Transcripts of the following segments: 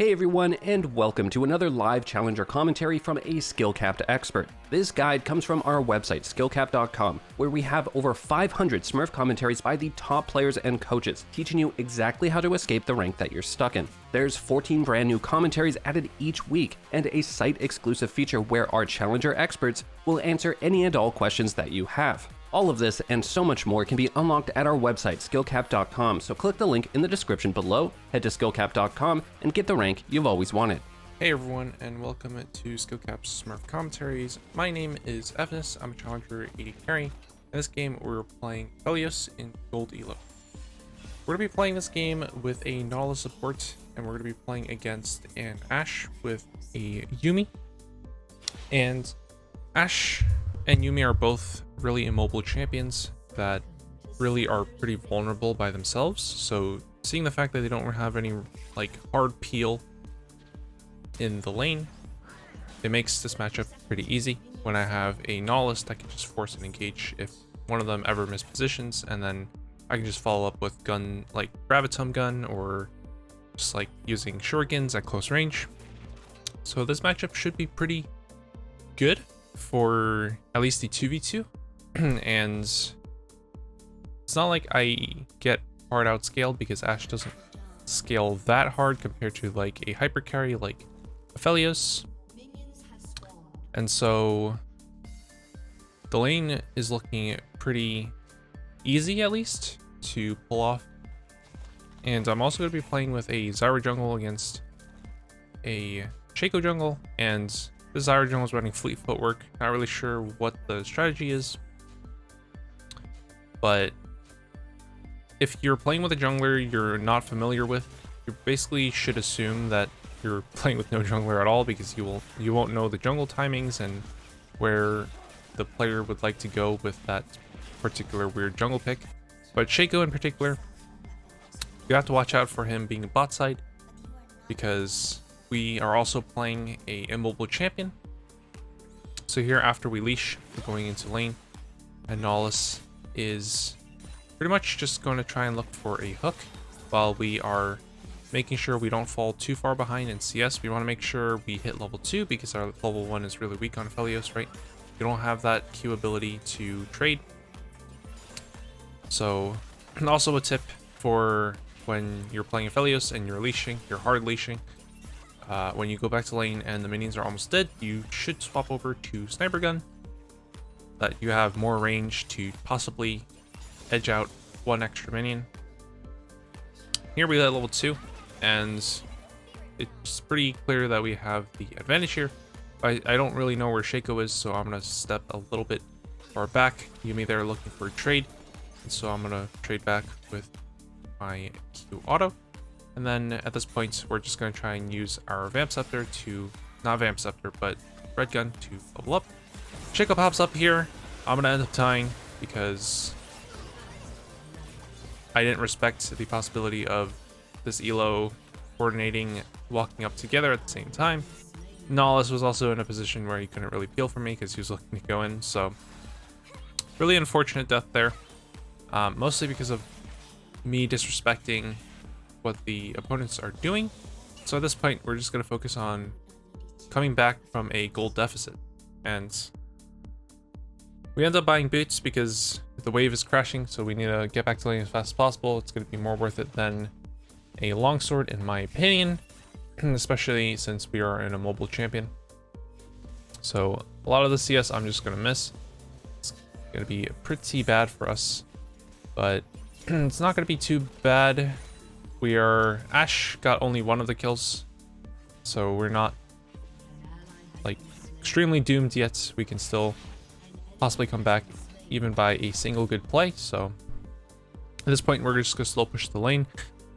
Hey everyone, and welcome to another live challenger commentary from a SkillCapped expert. This guide comes from our website, SkillCapped.com, where we have over 500 Smurf commentaries by the top players and coaches, teaching you exactly how to escape the rank that you're stuck in. There's 14 brand new commentaries added each week, and a site-exclusive feature where our challenger experts will answer any and all questions that you have. All of this and so much more can be unlocked at our website, SkillCapped.com, so click the link in the description below, head to SkillCapped.com, and get the rank you've always wanted. Hey everyone, and welcome to SkillCapped's Smurf Commentaries. My name is Aphelios, I'm a Challenger 80 carry. In this game, we're playing Aphelios in Gold Elo. We're going to be playing this game with a Nautilus support, and we're going to be playing against an Ashe with a Yuumi. And Ashe and Yuumi are both really immobile champions that really are pretty vulnerable by themselves. So seeing the fact that they don't have any like hard peel in the lane, it makes this matchup pretty easy. When I have a Nautilus, I can just force an engage if one of them ever mispositions, and then I can just follow up with gun like Gravitum gun or just like using shurikens at close range. So this matchup should be pretty good for at least the 2v2. And it's not like I get hard outscaled because Ashe doesn't scale that hard compared to like a hyper carry like Aphelios. And so the lane is looking pretty easy, at least, to pull off. And I'm also going to be playing with a Zyra jungle against a Shaco jungle, and the Zyra jungle is running fleet footwork. Not really sure what the strategy is, but if you're playing with a jungler you're not familiar with, you basically should assume that you're playing with no jungler at all, because you won't know the jungle timings and where the player would like to go with that particular weird jungle pick. But Shaco in particular, you have to watch out for him being a bot side, because we are also playing a immobile champion. So here, after we leash, we're going into lane, and Nautilus is pretty much just going to try and look for a hook while we are making sure we don't fall too far behind in CS. We want to make sure we hit level 2 because our level 1 is really weak on Aphelios, right? You don't have that Q ability to trade. So, and also a tip for when you're playing Aphelios and you're leashing, you're hard leashing, when you go back to lane and the minions are almost dead, you should swap over to sniper gun, that you have more range to possibly edge out one extra minion. Here we hit level 2, and it's pretty clear that we have the advantage here. I don't really know where Shaco is, so I'm going to step a little bit far back. Yuumi there looking for a trade, and so I'm going to trade back with my Q auto. And then at this point, we're just going to try and use our Vamp Scepter to, not Vamp Scepter, but Red Gun to level up. Shaco pops up here. I'm going to end up dying because I didn't respect the possibility of this elo coordinating, walking up together at the same time. Nautilus was also in a position where he couldn't really peel for me because he was looking to go in. So really unfortunate death there, mostly because of me disrespecting what the opponents are doing. So at this point, we're just going to focus on coming back from a gold deficit. And we end up buying boots because the wave is crashing, so we need to get back to lane as fast as possible. It's going to be more worth it than a longsword, in my opinion, especially since we are in a mobile champion. So a lot of the CS I'm just going to miss. It's going to be pretty bad for us, but it's not going to be too bad. Ashe got only one of the kills, so we're not like extremely doomed yet. We can still possibly come back even by a single good play. So at this point, we're just gonna slow push the lane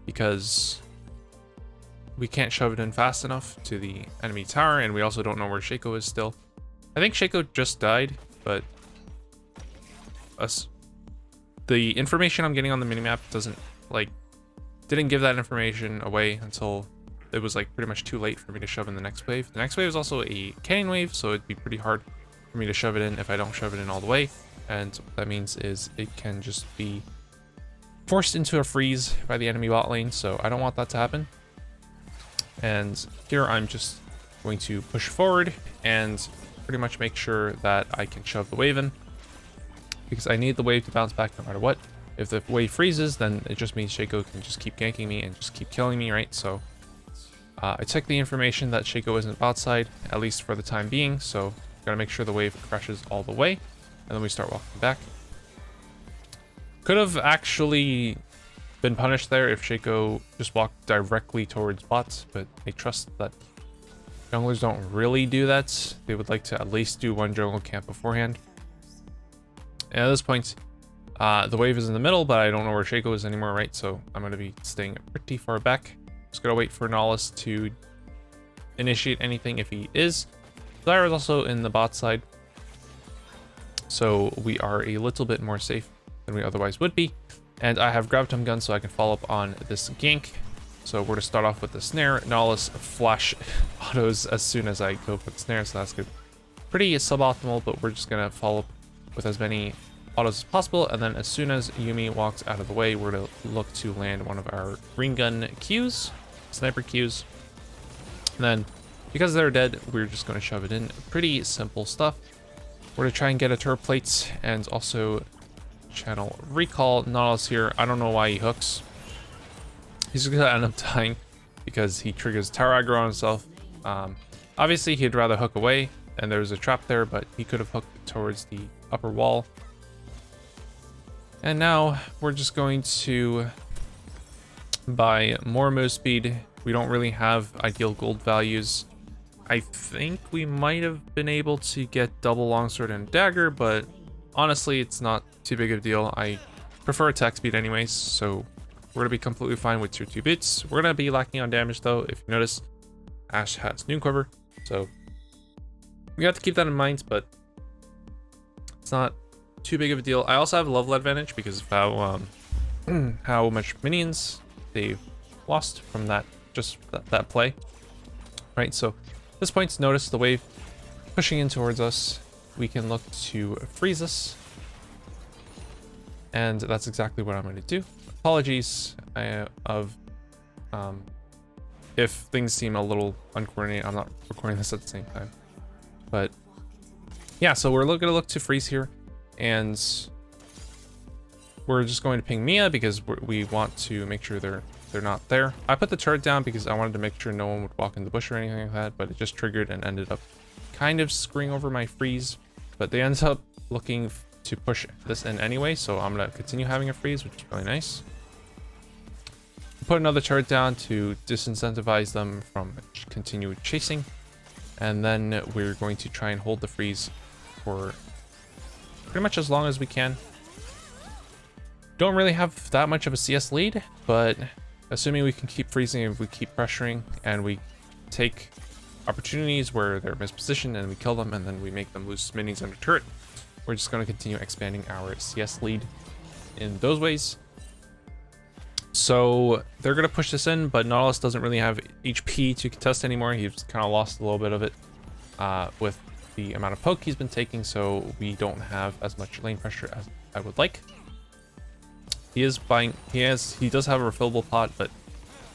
because we can't shove it in fast enough to the enemy tower, and we also don't know where Shaco is still. I think Shaco just died, but the information I'm getting on the minimap didn't give that information away until it was like pretty much too late for me to shove in the next wave. The next wave is also a canyon wave, so it'd be pretty hard for me to shove it in if I don't shove it in all the way. And what that means is it can just be forced into a freeze by the enemy bot lane, so I don't want that to happen. And here I'm just going to push forward and pretty much make sure that I can shove the wave in, because I need the wave to bounce back no matter what. If the wave freezes, then it just means Shaco can just keep ganking me and just keep killing me, right? So I took the information that Shaco isn't outside, at least for the time being, so gotta make sure the wave crashes all the way, and then we start walking back. Could have actually been punished there if Shaco just walked directly towards bots, but I trust that junglers don't really do that. They would like to at least do one jungle camp beforehand. And at this point, the wave is in the middle, but I don't know where Shaco is anymore, right? So I'm going to be staying pretty far back. Just going to wait for Nolus to initiate anything if he is. Zyra is also in the bot side, so we are a little bit more safe than we otherwise would be. And I have Graviton Gun, so I can follow up on this gank. So we're to start off with the snare. Nolus flash autos as soon as I go for the snare, so that's good. Pretty suboptimal, but we're just going to follow up with as many autos as possible. And then as soon as Yuumi walks out of the way, we're to look to land one of our green gun Qs, sniper Qs. And then because they're dead, we're just going to shove it in. Pretty simple stuff. We're to try and get a turret plate and also channel recall. Nautilus here, I don't know why he hooks. He's gonna end up dying because he triggers tower aggro on himself. Obviously he'd rather hook away, and there's a trap there, but he could have hooked towards the upper wall. And now we're just going to buy more move speed. We don't really have ideal gold values. I think we might have been able to get double longsword and dagger, but honestly, it's not too big of a deal. I prefer attack speed anyways, so we're gonna be completely fine with tier 2 boots. We're gonna be lacking on damage though. If you notice, Ashe has Noon Quiver, so we have to keep that in mind, but it's not too big of a deal. I also have level advantage because of how much minions they've lost from that that play, right? So at this point, notice the wave pushing in towards us. We can look to freeze us, and that's exactly what I'm going to do. Apologies if things seem a little uncoordinated. I'm not recording this at the same time, but yeah, so we're going to look to freeze here, and we're just going to ping Mia because we want to make sure they're not there. I put the turret down because I wanted to make sure no one would walk in the bush or anything like that, but it just triggered and ended up kind of screwing over my freeze. But they ended up looking to push this in anyway, so I'm gonna continue having a freeze, which is really nice. Put another turret down to disincentivize them from continued chasing, and then we're going to try and hold the freeze for pretty much as long as we can. Don't really have that much of a CS lead, but assuming we can keep freezing, if we keep pressuring and we take opportunities where they're mispositioned and we kill them and then we make them lose minis under turret, we're just going to continue expanding our CS lead in those ways. So they're going to push this in, but Nautilus doesn't really have HP to contest anymore. He's kind of lost a little bit of it with the amount of poke he's been taking, so we don't have as much lane pressure as I would like. He does have a refillable pot, but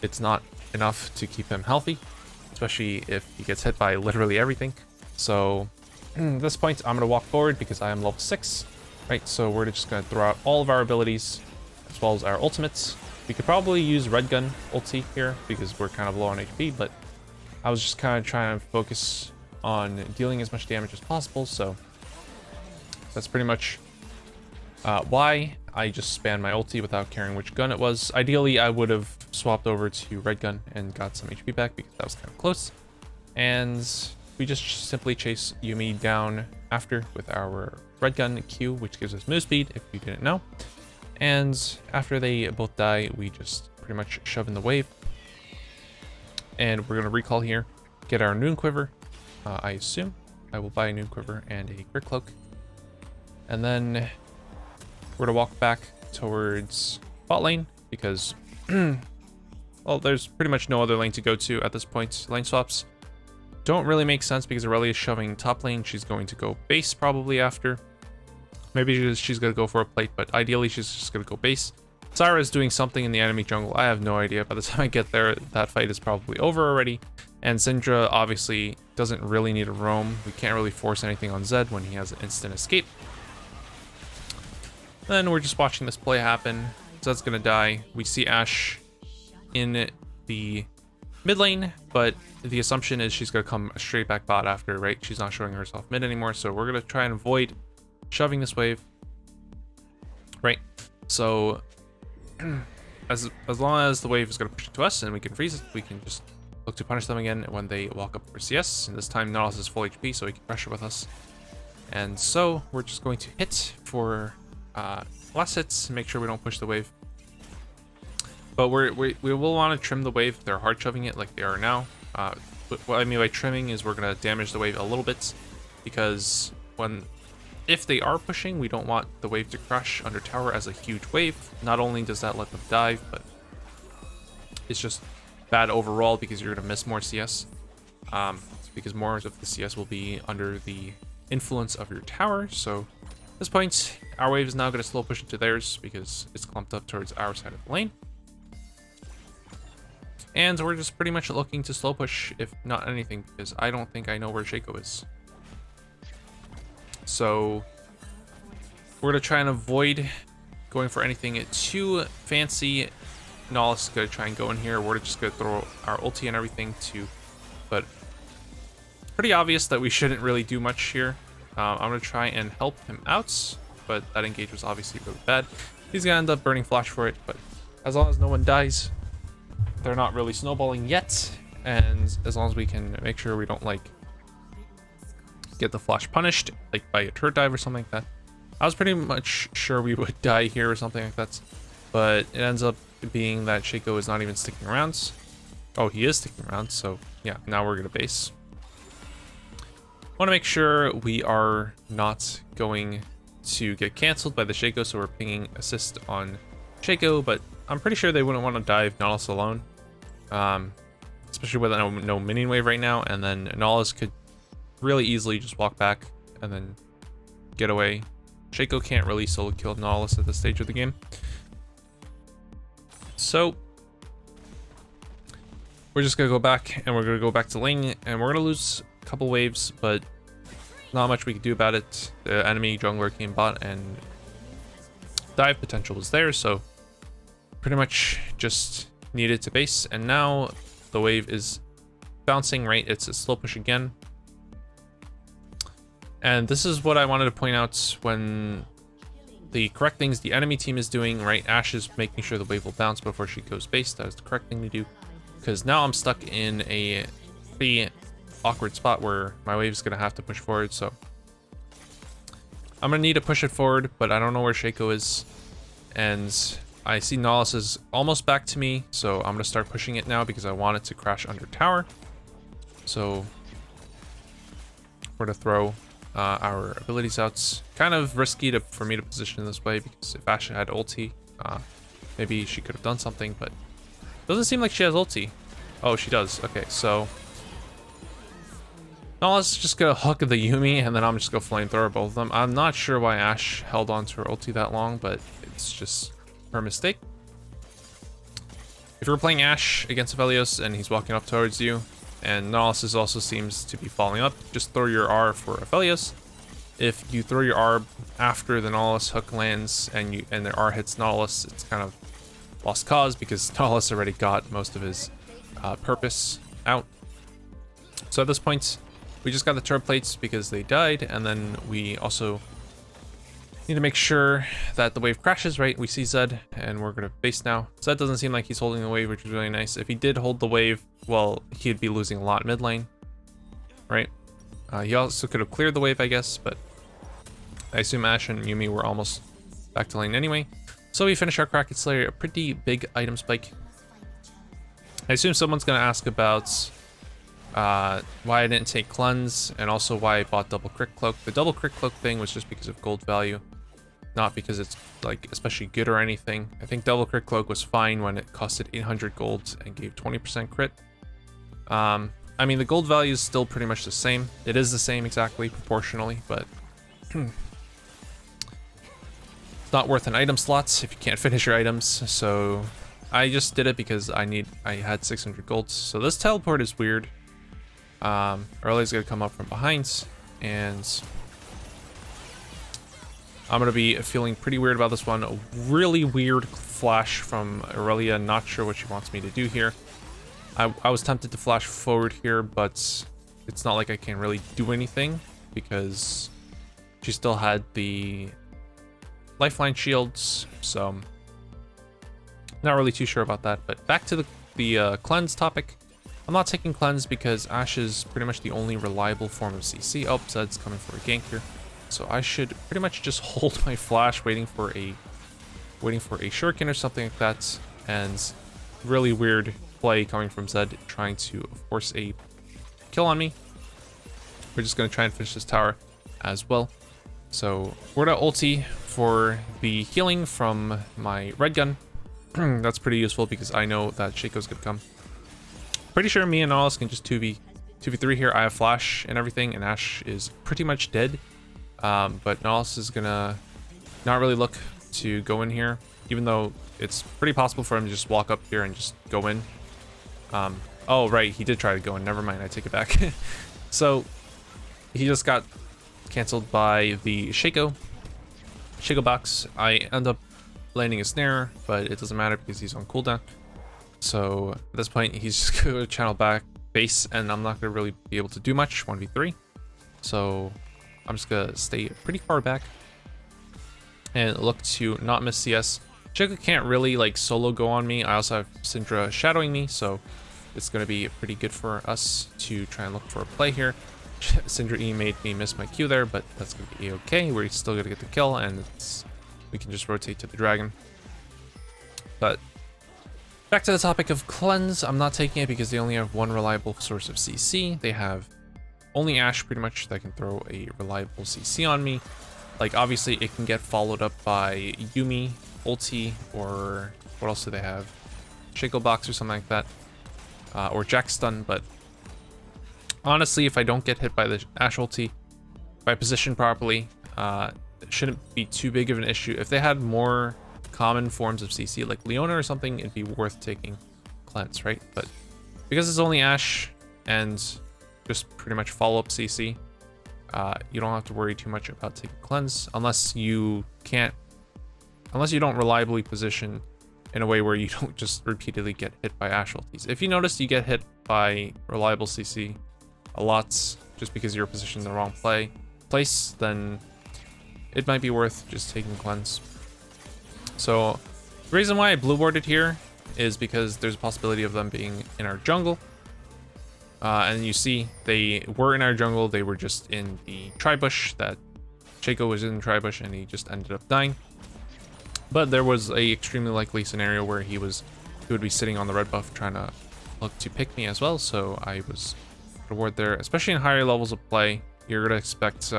it's not enough to keep him healthy, especially if he gets hit by literally everything. So at this point, I'm going to walk forward because I am level 6, right? So we're just going to throw out all of our abilities as well as our ultimates. We could probably use Red Gun ulti here because we're kind of low on HP, but I was just kind of trying to focus on dealing as much damage as possible. So that's pretty much why I just spammed my ulti without caring which gun it was. Ideally, I would have swapped over to Red Gun and got some HP back because that was kind of close. And we just simply chase Yuumi down after with our Red Gun Q, which gives us move speed, if you didn't know. And after they both die, we just pretty much shove in the wave. And we're going to recall here, get our Noon Quiver. I assume I will buy a Noon Quiver and a Grit Cloak. And then we're to walk back towards bot lane because, well, there's pretty much no other lane to go to at this point. Lane swaps don't really make sense because Aurelia is shoving top lane. She's going to go base probably after. Maybe she's going to go for a plate, but ideally she's just going to go base. Zyra is doing something in the enemy jungle. I have no idea. By the time I get there, that fight is probably over already. And Syndra obviously doesn't really need to roam. We can't really force anything on Zed when he has an instant escape. Then we're just watching this play happen. Zed's gonna die. We see Ashe in the mid lane, but the assumption is she's gonna come straight back bot after, right? She's not showing herself mid anymore, so we're gonna try and avoid shoving this wave, right? So as long as the wave is gonna push it to us and we can freeze it, we can just look to punish them again when they walk up for CS. And this time Nautilus is full HP, so he can pressure with us. And so we're just going to hit for last hits and make sure we don't push the wave. But we will want to trim the wave if they're hard shoving it like they are now. What I mean by trimming is we're going to damage the wave a little bit, because if they are pushing, we don't want the wave to crash under tower as a huge wave. Not only does that let them dive, but it's just bad overall because you're going to miss more CS. Because more of the CS will be under the influence of your tower. So at this point, our wave is now going to slow push into theirs because it's clumped up towards our side of the lane. And we're just pretty much looking to slow push, if not anything, because I don't think I know where Shaco is. So we're going to try and avoid going for anything too fancy. Nautilus is going to try and go in here. We're just going to throw our ulti and everything too. But pretty obvious that we shouldn't really do much here. I'm going to try and help him out, but that engage was obviously really bad. He's going to end up burning flash for it, but as long as no one dies, they're not really snowballing yet. And as long as we can make sure we don't like get the flash punished, like by a turret dive or something like that. I was pretty much sure we would die here or something like that, but it ends up being that Shaco is not even sticking around. Oh, he is sticking around, so yeah, now we're gonna base. Want to make sure we are not going to get canceled by the Shaco, so we're pinging assist on Shaco, but I'm pretty sure they wouldn't want to dive Nautilus alone, especially with no minion wave right now, and then Nautilus could really easily just walk back and then get away. Shaco can't really solo kill Nautilus at this stage of the game. So we're just gonna go back and we're gonna go back to lane, and we're gonna lose a couple waves, but not much we can do about it. The enemy jungler came bot and dive potential was there, so pretty much just needed to base. And now the wave is bouncing, right? It's a slow push again. And this is what I wanted to point out when the correct things the enemy team is doing, right? Ashe is making sure the wave will bounce before she goes base. That is the correct thing to do, because now I'm stuck in a pretty awkward spot where my wave is going to have to push forward. So I'm going to need to push it forward, but I don't know where Shaco is. And I see Nautilus is almost back to me, so I'm going to start pushing it now because I want it to crash under tower. So we're going to throw our abilities out. Kind of risky for me to position this way, because if Ashe had ulti, maybe she could have done something, but doesn't seem like she has ulti. Oh, she does. Okay, so Nautilus is just gonna hook the Yuumi, and then I'm just gonna flamethrower both of them. I'm not sure why Ashe held on to her ulti that long, but it's just her mistake. If you're playing Ashe against Aphelios and he's walking up towards you, and Nautilus also seems to be falling up, just throw your R for Aphelios. If you throw your R after the Nautilus hook lands and their R hits Nautilus, it's kind of lost cause, because Nautilus already got most of his purpose out. So at this point, we just got the turret plates because they died, and then we also need to make sure that the wave crashes, right? We see Zed, and we're gonna base now. Zed doesn't seem like he's holding the wave, which is really nice. If he did hold the wave, well, he'd be losing a lot mid lane, right? He also could have cleared the wave, I guess, but I assume Ashe and Yuumi were almost back to lane anyway. So we finish our Kraken Slayer, a pretty big item spike. I assume someone's gonna ask about why I didn't take cleanse, and also why I bought double crit cloak. The double crit cloak thing was just because of gold value, not because it's like especially good or anything. I think double crit cloak was fine when it costed 800 gold and gave 20% crit. I mean, the gold value is still pretty much the same. It is the same exactly proportionally, but not worth an item slot if you can't finish your items. So I just did it because I had 600 gold. So this teleport is weird. Aurelia's gonna come up from behind, and I'm gonna be feeling pretty weird about this one. A really weird flash from Aurelia. Not sure what she wants me to do here. I was tempted to flash forward here, but it's not like I can really do anything because she still had the lifeline shields, so not really too sure about that. But back to the cleanse topic. I'm not taking cleanse because Ashe is pretty much the only reliable form of CC. Oh, Zed's coming for a gank here, so I should pretty much just hold my flash, waiting for a shuriken or something like that. And really weird play coming from Zed, trying to force a kill on me. We're just gonna try and finish this tower as well. So we're gonna ulti for the healing from my red gun. That's pretty useful because I know that Shaco's gonna come. Pretty sure me and Nautilus can just 2v3 here. I have flash and everything, and Ashe is pretty much dead. But Nautilus is gonna not really look to go in here, even though it's pretty possible for him to just walk up here and just go in. Oh right, he did try to go in. Never mind, I take it back. So he just got canceled by the Shaco box. I end up landing a snare, but it doesn't matter because he's on cooldown. So at this point, he's just going to channel back base, and I'm not going to really be able to do much 1v3. So I'm just going to stay pretty far back and look to not miss CS. Shaco can't really like solo go on me. I also have Syndra shadowing me, so it's going to be pretty good for us to try and look for a play here. Syndra E made me miss my Q there, but that's going to be okay. We're still going to get the kill, and we can just rotate to the dragon. But back to the topic of cleanse. I'm not taking it because they only have one reliable source of CC. They have only Ashe pretty much that can throw a reliable CC on me. Like obviously it can get followed up by Yuumi ulti, or what else do they have? Shaco box or something like that, or Jack stun. But honestly, if I don't get hit by the Ashe ulti, if I position properly, it shouldn't be too big of an issue. If they had more common forms of CC like Leona or something, it'd be worth taking cleanse, right? But because it's only Ashe and just pretty much follow up CC, you don't have to worry too much about taking cleanse unless you don't reliably position in a way where you don't just repeatedly get hit by Ashe ultis. If you notice you get hit by reliable CC a lot just because you're positioned in the wrong place, then it might be worth just taking cleanse. So the reason why I blue warded here is because there's a possibility of them being in our jungle. And you see they were in our jungle. They were just in the tri-bush. That Shaco was in the tri-bush and he just ended up dying. But there was a extremely likely scenario where he would be sitting on the red buff trying to look to pick me as well. So I was reward there, especially in higher levels of play. You're gonna expect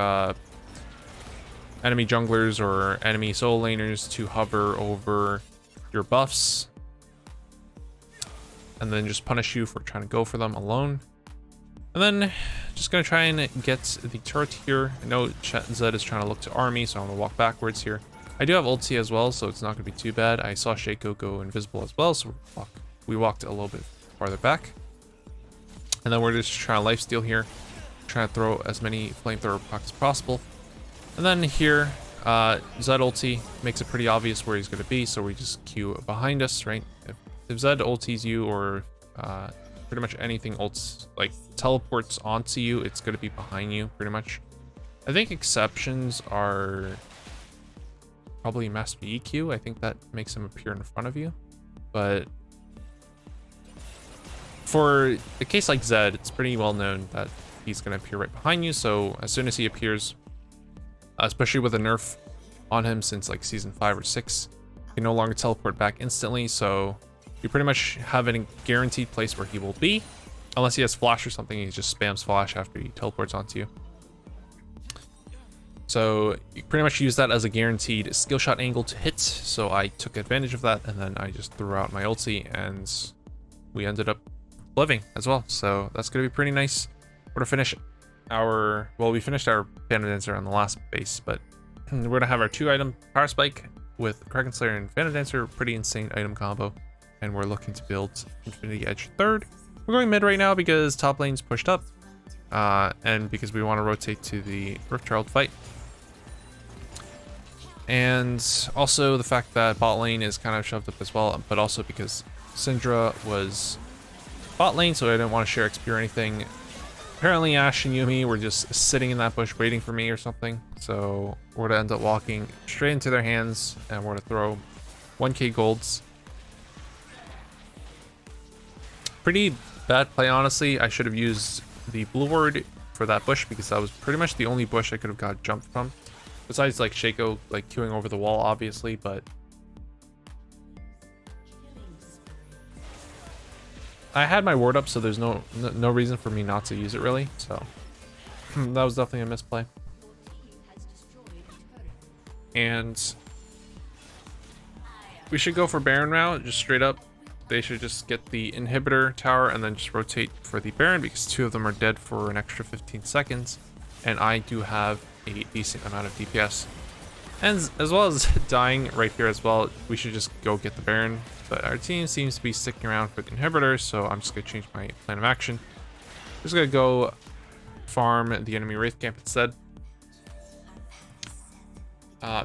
enemy junglers or enemy solo laners to hover over your buffs and then just punish you for trying to go for them alone. And then just gonna try and get the turret here. I know Zed is trying to look to army, so I'm gonna walk backwards here. I do have ulti as well, so it's not gonna be too bad. I saw Shaco go invisible as well, so we walked a little bit farther back. And then we're just trying to lifesteal here, trying to throw as many flamethrower pucks as possible. And then here, Zed ulti makes it pretty obvious where he's going to be, so we just queue behind us, right? If Zed ultis you, or pretty much anything like teleports onto you, it's going to be behind you, pretty much. I think exceptions are probably Master EQ. I think that makes him appear in front of you. But for a case like Zed, it's pretty well known that he's going to appear right behind you, so as soon as he appears, especially with a nerf on him since like season 5 or 6, you can no longer teleport back instantly, so you pretty much have a guaranteed place where he will be, unless he has flash or something. He just spams flash after he teleports onto you. So you pretty much use that as a guaranteed skill shot angle to hit, so I took advantage of that, and then I just threw out my ulti, and we ended up living as well. So that's gonna be pretty nice. We're gonna finish we finished our Phantom Dancer on the last base, but we're gonna have our 2-item power spike with Dragon Slayer and Phantom Dancer, pretty insane item combo. And we're looking to build Infinity Edge third. We're going mid right now because top lane's pushed up. And because we want to rotate to the Riftchild fight. And also the fact that bot lane is kind of shoved up as well, but also because Syndra was bot lane, so I didn't want to share XP or anything. Apparently Ashe and Yuumi were just sitting in that bush waiting for me or something, so we're gonna end up walking straight into their hands and we're gonna throw 1k golds. Pretty bad play, honestly. I should have used the blue ward for that bush because that was pretty much the only bush I could have got jumped from. Besides like Shaco like queuing over the wall, obviously, but I had my ward up, so there's no reason for me not to use it really. So that was definitely a misplay. And we should go for Baron route, just straight up. They should just get the inhibitor tower and then just rotate for the Baron because two of them are dead for an extra 15 seconds. And I do have a decent amount of DPS. And as well as dying right here as well, we should just go get the Baron. But our team seems to be sticking around for the inhibitor, so I'm just going to change my plan of action. Just going to go farm the enemy Wraith Camp instead.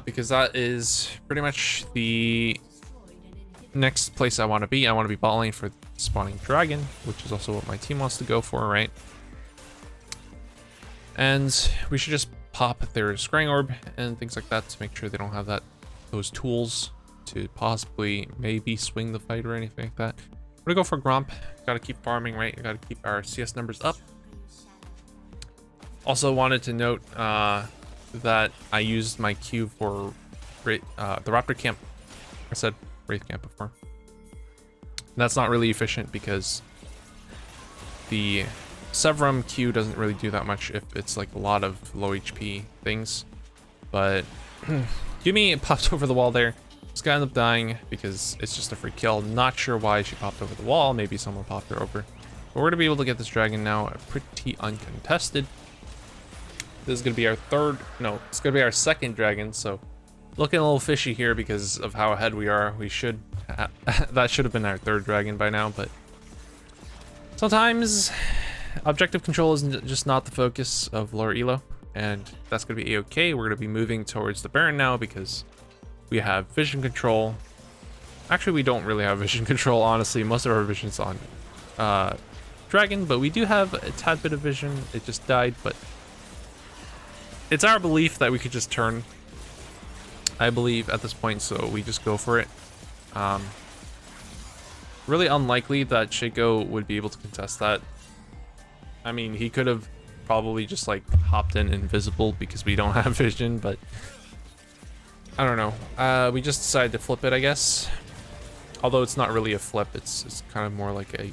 Because that is pretty much the next place I want to be. I want to be bot lane for spawning dragon, which is also what my team wants to go for, right? And we should just pop their scrying orb and things like that to make sure they don't have those tools to possibly maybe swing the fight or anything like that. We're gonna go for Gromp. Gotta keep farming, right? Gotta keep our CS numbers up. Also wanted to note that I used my Q for the Raptor camp. I said Wraith camp before. And that's not really efficient because the Severum Q doesn't really do that much if it's like a lot of low HP things. But Yuumi popped over the wall there. This guy ended up dying because it's just a free kill. Not sure why she popped over the wall. Maybe someone popped her over. But we're gonna be able to get this dragon now pretty uncontested. This is gonna be our it's gonna be our second dragon. So looking a little fishy here because of how ahead we are. We should that should have been our third dragon by now, but sometimes objective control is just not the focus of lower elo, and that's gonna be a-okay. We're gonna be moving towards the Baron now because we have vision control. Actually, we don't really have vision control, honestly. Most of our vision's on dragon, but we do have a tad bit of vision. It just died, but it's our belief that we could just turn, I believe, at this point, so we just go for it. Really unlikely that Shaco would be able to contest that. I mean, he could have probably just like hopped in invisible because we don't have vision, but I don't know. We just decided to flip it, I guess. Although it's not really a flip, it's kind of more like a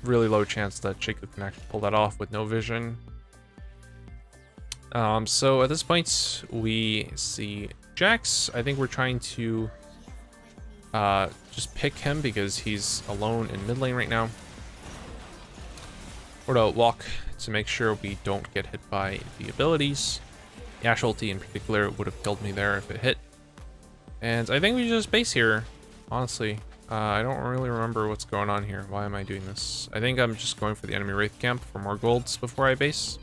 really low chance that Shaco can actually pull that off with no vision. So at this point, we see Jax. I think we're trying to just pick him because he's alone in mid lane right now. We're gonna walk to make sure we don't get hit by the abilities. The Ashe ulti in particular would have killed me there if it hit. And I think we just base here, honestly. I don't really remember what's going on here. Why am I doing this? I think I'm just going for the enemy Wraith camp for more golds before I base.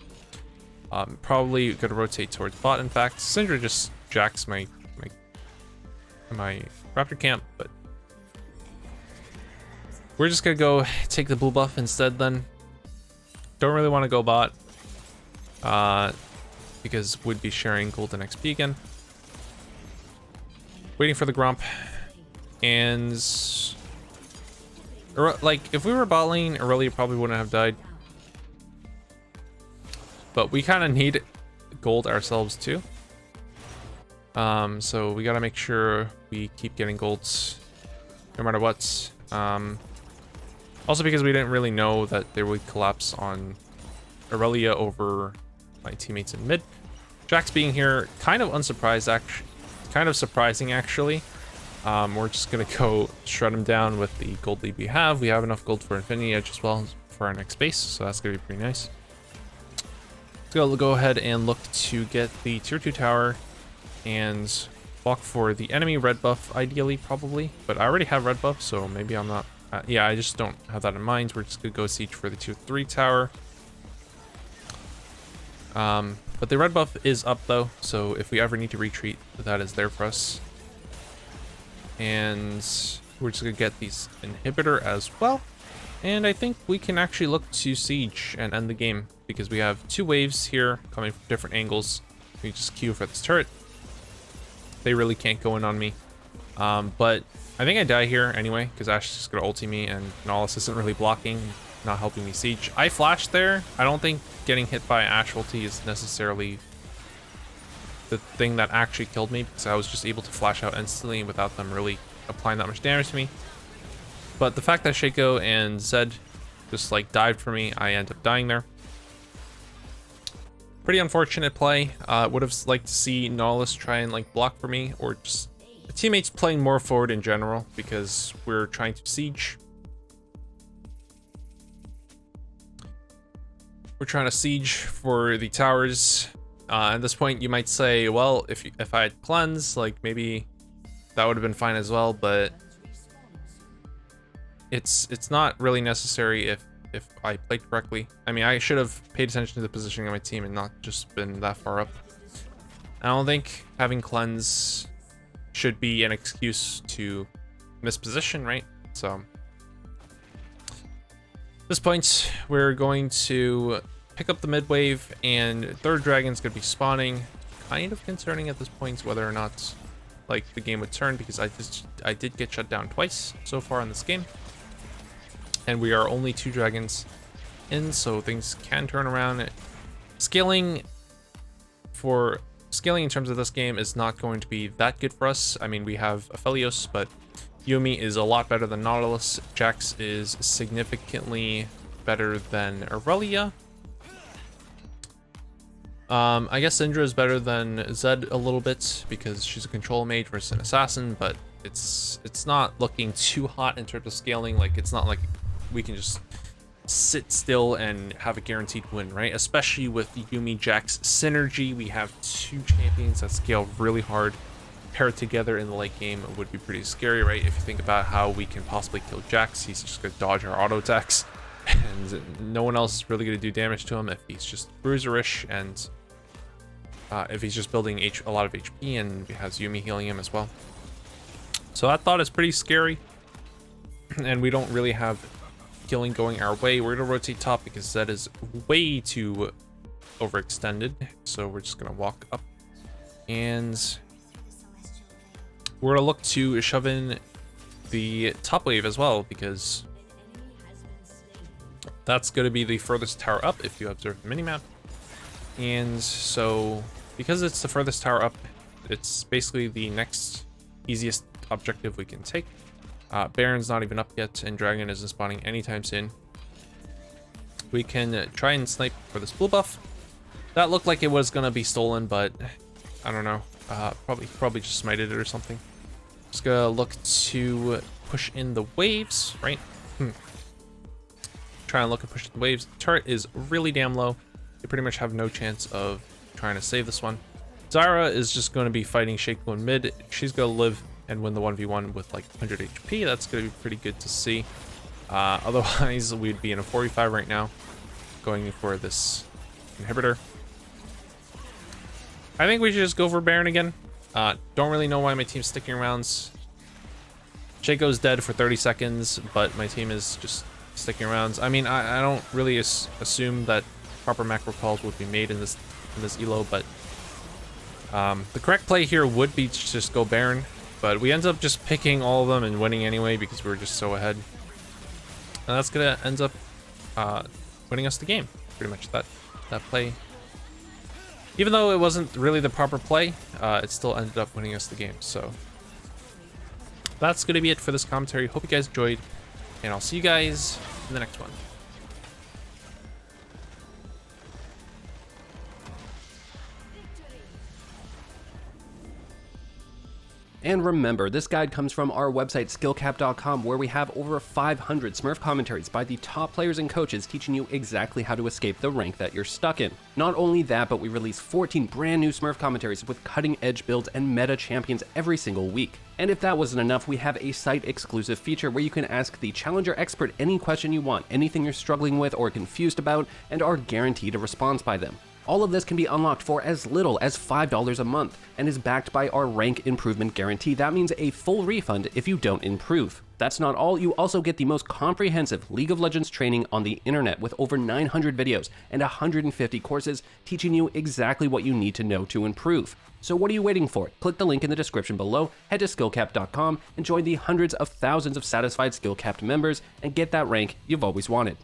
Probably gonna rotate towards bot, in fact. Syndra just jacks my Raptor camp, but we're just gonna go take the blue buff instead then. Don't really want to go bot because would be sharing golden XP again. Waiting for the Gromp, and like if we were bot lane, Aurelia probably wouldn't have died. But we kind of need gold ourselves too. So we gotta make sure we keep getting golds no matter what. Also because we didn't really know that they would collapse on Aurelia over my teammates in mid. Jax being here, kind of unsurprised, actually, kind of surprising actually. We're just gonna go shred him down with the gold lead we have. We have enough gold for Infinity Edge as well for our next base, so that's gonna be pretty nice. Let's go ahead and look to get the tier 2 tower and walk for the enemy red buff, ideally, probably. But I already have red buff, so maybe I'm not... yeah, I just don't have that in mind. We're just going to go siege for the tier 3 tower. But the red buff is up, though, so if we ever need to retreat, that is there for us. And we're just going to get these inhibitor as well. And I think we can actually look to siege and end the game, because we have 2 waves here coming from different angles. We just queue for this turret. They really can't go in on me. But I think I die here anyway, because Ash is just going to ulti me, and Nautilus isn't really blocking, not helping me siege. I flashed there. I don't think getting hit by Ash ulti is necessarily the thing that actually killed me, because I was just able to flash out instantly without them really applying that much damage to me. But the fact that Shaco and Zed just like dived for me, I end up dying there. Pretty unfortunate play. Would have liked to see Nautilus try and like block for me, or just teammates playing more forward in general, because we're trying to siege. We're trying to siege for the towers. At this point, you might say, well, if I had cleanse, like maybe that would have been fine as well, but it's not really necessary if I played correctly. I mean, I should have paid attention to the positioning of my team and not just been that far up. I don't think having cleanse should be an excuse to miss position, right? So at this point, we're going to pick up the mid wave, and third dragon's gonna be spawning. Kind of concerning at this point whether or not like the game would turn, because I did get shut down twice so far in this game. And we are only 2 dragons in, so things can turn around. Scaling in terms of this game is not going to be that good for us. I mean, we have Aphelios, but Yuumi is a lot better than Nautilus. Jax is significantly better than Aurelia. I guess Syndra is better than Zed a little bit, because she's a control mage versus an assassin, but it's not looking too hot in terms of scaling. Like, it's not like we can just sit still and have a guaranteed win, right? Especially with the Yuumi Jax synergy. We have 2 champions that scale really hard. Paired together in the late game would be pretty scary, right? If you think about how we can possibly kill Jax, he's just gonna dodge our auto attacks, and no one else is really gonna do damage to him if he's just bruiserish, and if he's just building a lot of HP and has Yuumi healing him as well. So that thought is pretty scary, and we don't really have killing going our way. We're gonna rotate top because Zed is way too overextended, so we're just gonna walk up, and we're gonna look to shove in the top wave as well, because that's gonna be the furthest tower up if you observe the minimap. And so because it's the furthest tower up, it's basically the next easiest objective we can take. Baron's not even up yet, and Dragon isn't spawning anytime soon. We can try and snipe for this blue buff. That looked like it was gonna be stolen, but I don't know. Probably just smited it or something. Just gonna look to push in the waves, right? Try and look at pushing the waves. The turret is really damn low. You pretty much have no chance of trying to save this one. Zyra is just going to be fighting Shaco in mid. She's going to live and win the 1v1 with like 100 HP. That's going to be pretty good to see. Otherwise, we'd be in a 45 right now, going for this inhibitor. I think we should just go for Baron again. Don't really know why my team's sticking around. Shaco's dead for 30 seconds, but my team is just sticking around. I mean, I don't really assume that proper macro calls would be made in this elo, but the correct play here would be to just go Baron, but we end up just picking all of them and winning anyway because we were just so ahead, and that's gonna end up winning us the game. Pretty much that play, even though it wasn't really the proper play, it still ended up winning us the game. So that's gonna be it for this commentary. Hope you guys enjoyed, and I'll see you guys in the next one. And remember, this guide comes from our website SkillCapped.com, where we have over 500 Smurf commentaries by the top players and coaches teaching you exactly how to escape the rank that you're stuck in. Not only that, but we release 14 brand new Smurf commentaries with cutting edge builds and meta champions every single week. And if that wasn't enough, we have a site exclusive feature where you can ask the Challenger expert any question you want, anything you're struggling with or confused about, and are guaranteed a response by them. All of this can be unlocked for as little as $5 a month and is backed by our rank improvement guarantee. That means a full refund if you don't improve. That's not all, you also get the most comprehensive League of Legends training on the internet with over 900 videos and 150 courses teaching you exactly what you need to know to improve. So what are you waiting for? Click the link in the description below, head to SkillCapped.com and join the hundreds of thousands of satisfied SkillCapped members and get that rank you've always wanted.